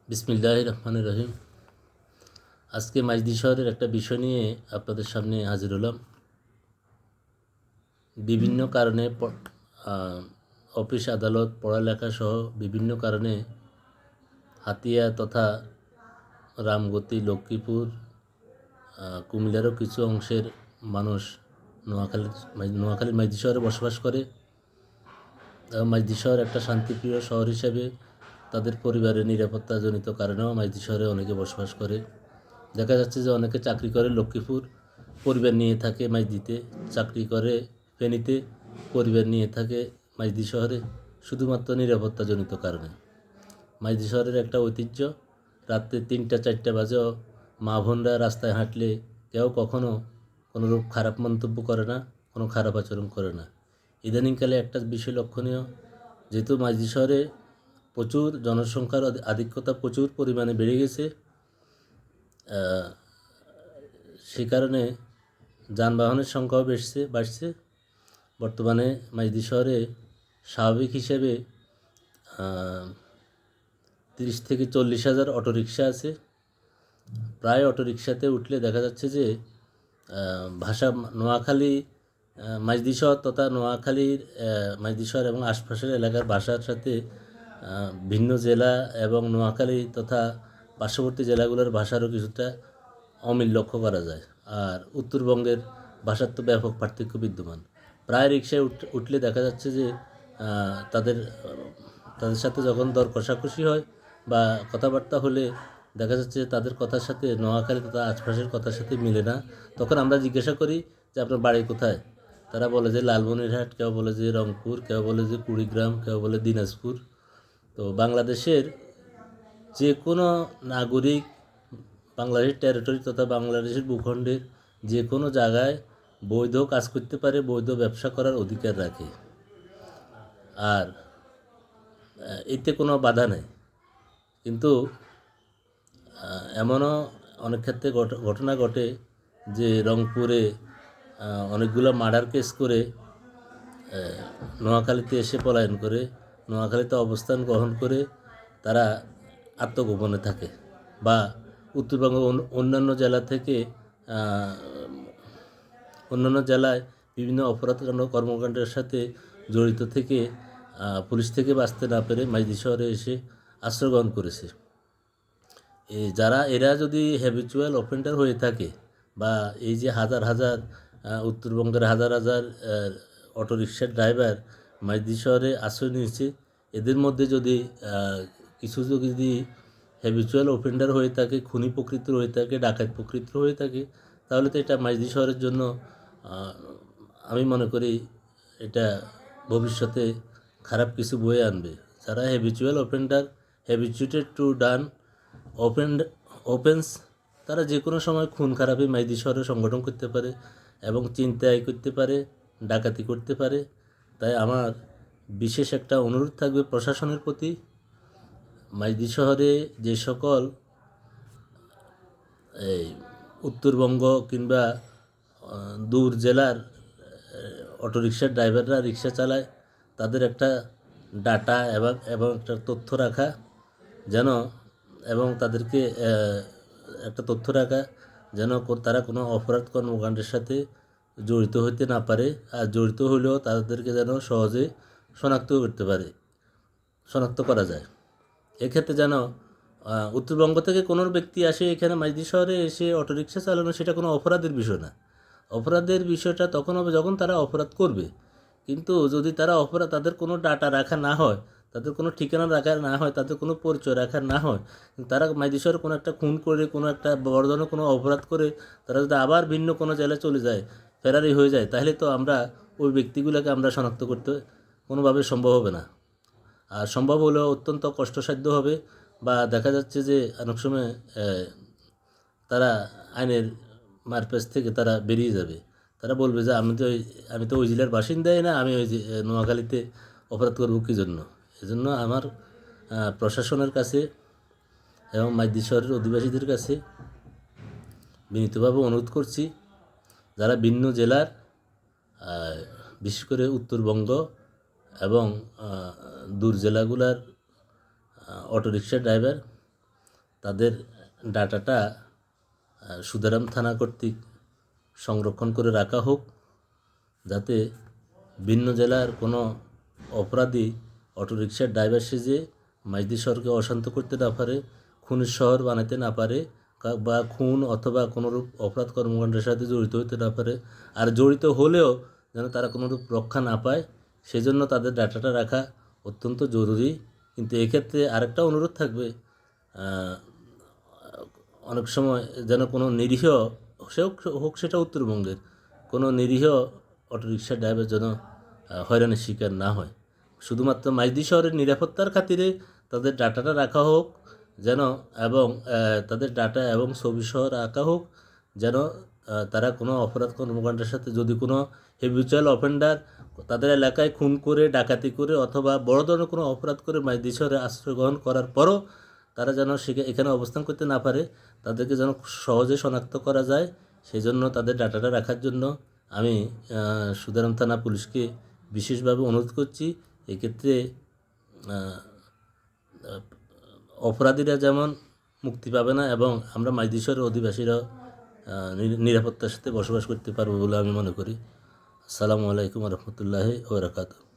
বিসমিল্লাহির রহমানির রহিম। আজকে মাইজদি শহরের একটা বিষয় নিয়ে আপনাদের সামনে হাজির হলাম। বিভিন্ন কারণে অফিস আদালত পড়ালেখা সহ বিভিন্ন কারণে হাতিয়া তথা রামগতি লক্ষ্মীপুর কুমিল্লারও কিছু অংশের মানুষ নোয়াখালীর মাইজদি শহরে বসবাস করে। মাইজদি শহর একটা শান্তিপ্রিয় শহর হিসেবে তাদের পরিবারের নিরাপত্তাজনিত কারণেও মাইজদি শহরে অনেকে বসবাস করে। দেখা যাচ্ছে যে অনেকে চাকরি করে লক্ষ্মীপুর, পরিবার নিয়ে থাকে মাইজদিতে, চাকরি করে ফেনীতে, পরিবার নিয়ে থাকে মাইজদি শহরে, শুধুমাত্র নিরাপত্তাজনিত কারণে। মাইজদি শহরের একটা ঐতিহ্য, রাত্রে 3টা-4টা বাজেও মা বোনরা রাস্তায় হাঁটলে কেউ কখনো কোনোরূপ খারাপ মন্তব্য করে না, কোনো খারাপ আচরণ করে না। ইদানিংকালে একটা বিষয় লক্ষণীয়, যেহেতু মাইজদি শহরে প্রচুর জনসংখ্যার আধিক্যতা প্রচুর পরিমাণে বেড়ে গেছে, সে কারণে যানবাহনের সংখ্যাও বাড়ছে। বর্তমানে মাইজদি শহরে স্বাভাবিক হিসেবে 30,000-40,000 অটোরিকশা আছে। প্রায় অটোরিকশাতে উঠলে দেখা যাচ্ছে যে নোয়াখালী মাইজদি শহর তথা নোয়াখালীর মাইজদি শহর এবং আশপাশের এলাকার ভাষার সাথে ভিন্ন জেলা এবং নোয়াখালী তথা পার্শ্ববর্তী জেলাগুলোর ভাষারও কিছুটা অমিল লক্ষ্য করা যায়। আর উত্তরবঙ্গের ভাষার তো ব্যাপক পার্থক্য বিদ্যমান। প্রায় রিকশায় উঠলে দেখা যাচ্ছে যে তাদের সাথে যখন দর কষাকষি হয় বা কথাবার্তা হলে দেখা যাচ্ছে তাদের কথার সাথে নোয়াখালী তথা আশপাশের কথার সাথে মিলে না। তখন আমরা জিজ্ঞাসা করি যে আপনার বাড়ি কোথায়? তারা বলে যে লালমনিরহাট, কেউ বলে যে রংপুর, কেউ বলে যে কুড়িগ্রাম, কেউ বলে দিনাজপুর। তো বাংলাদেশের যে কোনো নাগরিক বাংলাদেশের টেরিটরি তথা বাংলাদেশের ভূখণ্ডের যে কোনো জায়গায় বৈধ কাজ করতে পারে, বৈধ ব্যবসা করার অধিকার রাখে। আর এতে কোনো বাধা নেই। কিন্তু এমনও অনেক ক্ষেত্রে ঘটনা ঘটে যে রংপুরে অনেকগুলো মার্ডার কেস করে নোয়াখালীতে এসে পলায়ন করে, নোয়াখালীতে অবস্থান গ্রহণ করে তারা আত্মগোপনে থাকে, বা উত্তরবঙ্গ অন্যান্য জেলা থেকে অন্যান্য জেলায় বিভিন্ন অপরাধজনক কর্মকাণ্ডের সাথে জড়িত থেকে পুলিশ থেকে বাঁচতে না পেরে মাইজদি শহরে এসে আশ্রয় গ্রহণ করেছে। এরা যদি হ্যাবিচুয়াল অফেন্ডার হয়ে থাকে, বা এই যে হাজার হাজার উত্তরবঙ্গের হাজার হাজার অটোরিকশার ড্রাইভার মাইজদি শহরে আশ্রয় নিয়েছে, এদের মধ্যে যদি কিছু যদি হ্যাবিচুয়াল অফেন্ডার হয়ে থাকে, খুনি প্রকৃতির হয়ে থাকে, ডাকাত প্রকৃতির হয়ে থাকে, তাহলে তো এটা মাইজদি শহরের জন্য আমি মনে করি এটা ভবিষ্যতে খারাপ কিছু বয়ে আনবে। যারা হ্যাবিচুয়াল অফেন্ডার, হ্যাবিচুয়েটেড টু ডান অফেন্স, তারা যে কোনো সময় খুন খারাপি মাইজদি শহরে সংগঠন করতে পারে এবং ছিনতাই করতে পারে, ডাকাতি করতে পারে। তাই আমার বিশেষ একটা অনুরোধ থাকবে প্রশাসনের প্রতি, মাইজদি শহরে যে সকল এই উত্তরবঙ্গ কিংবা দূর জেলার অটোরিকশার ড্রাইভাররা রিক্সা চালায়, তাদের একটা ডাটা এবং একটা তথ্য রাখা যেন, এবং তাদেরকে একটা তথ্য রাখা যেন তারা কোনো অপরাধ কর্মকাণ্ডের সাথে জড়িত হতে না পারে, আর জড়িত হলেও তাদেরকে যেন সহজে শনাক্ত করা যায়। এক্ষেত্রে যেন উত্তরবঙ্গ থেকে কোনো ব্যক্তি আসে এখানে মাইজদি শহরে এসে অটোরিকশা চালানো, সেটা কোনো অপরাধের বিষয় না। অপরাধের বিষয়টা তখন হবে যখন তারা অপরাধ করবে। কিন্তু যদি তাদের কোনো ডাটা রাখা না হয়, তাদের কোনো ঠিকানা রাখা না হয়, তাদের কোনো পরিচয় রাখা না হয়, তারা মাইজদি শহরে কোনো একটা খুন করে, কোনো একটা বড় ধরনের কোনো অপরাধ করে তারা যদি আবার ভিন্ন কোনো জেলায় চলে যায়, ফেরারি হয়ে যায়, তাহলে তো আমরা ওই ব্যক্তিগুলোকে আমরা শনাক্ত করতে কোনোভাবে সম্ভব হবে না। আর সম্ভব হলেও অত্যন্ত কষ্টসাধ্য হবে, বা দেখা যাচ্ছে যে অনেক সময় তারা আইনের মারপ্যাচ থেকে তারা বেরিয়ে যাবে। তারা বলবে যে আমি তো ওই জেলার বাসিন্দাই না, আমি ওই নোয়াখালীতে অপরাধ করব কী জন্য। এজন্য আমার প্রশাসনের কাছে এবং মাইজদি শহরের অধিবাসীদের কাছে বিনীতভাবে অনুরোধ করছি, যারা ভিন্ন জেলার বিশেষ করে উত্তরবঙ্গ এবং দূর জেলাগুলার অটোরিকশা ড্রাইভার, তাদের ডাটাটা সুদারাম থানা কর্তৃক সংরক্ষণ করে রাখা হোক, যাতে ভিন্ন জেলার কোনো অপরাধী অটোরিকশার ড্রাইভার সেজে মাইজদি শহরকে অশান্ত করতে না পারে, খুনের শহর বানাতে না পারে, বা খুন অথবা কোনোরূপ অপরাধ কর্মকাণ্ডের সাথে জড়িত হতে না পারে। আর জড়িত হলেও যেন তারা কোনোরূপ রক্ষা না পায়, সেজন্য তাদের ডাটাটা রাখা অত্যন্ত জরুরি। কিন্তু এক্ষেত্রে আরেকটা অনুরোধ থাকবে, অনেক সময় যেন কোনো নিরীহ হোক সেটা উত্তরবঙ্গের কোনো নিরীহ অটোরিকশা ড্রাইভার যেন হয়রানির শিকার না হয়। শুধুমাত্র মাইজদি শহরের নিরাপত্তার খাতিরে তাদের ডাটাটা রাখা হোক যেন, এবং তাদের ডাটা এবং ছবি সহ রাখা হোক যেন তারা কোনো অপরাধ কর্মকাণ্ডের সাথে, যদি কোনো হ্যাবিচুয়াল অফেন্ডার তাদের এলাকায় খুন করে, ডাকাতি করে অথবা বড় ধরনের কোনো অপরাধ করে মাইজদি শহরে আশ্রয় গ্রহণ করার পরও তারা যেন এখানে অবস্থান করতে না পারে, তাদেরকে যেন সহজে শনাক্ত করা যায়, সেই জন্য তাদের ডাটাটা রাখার জন্য আমি সুদারাম থানা পুলিশকে বিশেষভাবে অনুরোধ করছি। এক্ষেত্রে অপরাধীরা যেমন মুক্তি পাবে না এবং আমরা মাইজদি শহরের অধিবাসীরা নিরাপত্তার সাথে বসবাস করতে পারবো বলে আমি মনে করি। আসসালামু আলাইকুম রহমতুল্লাহি ওয়া বারাকাতুহু।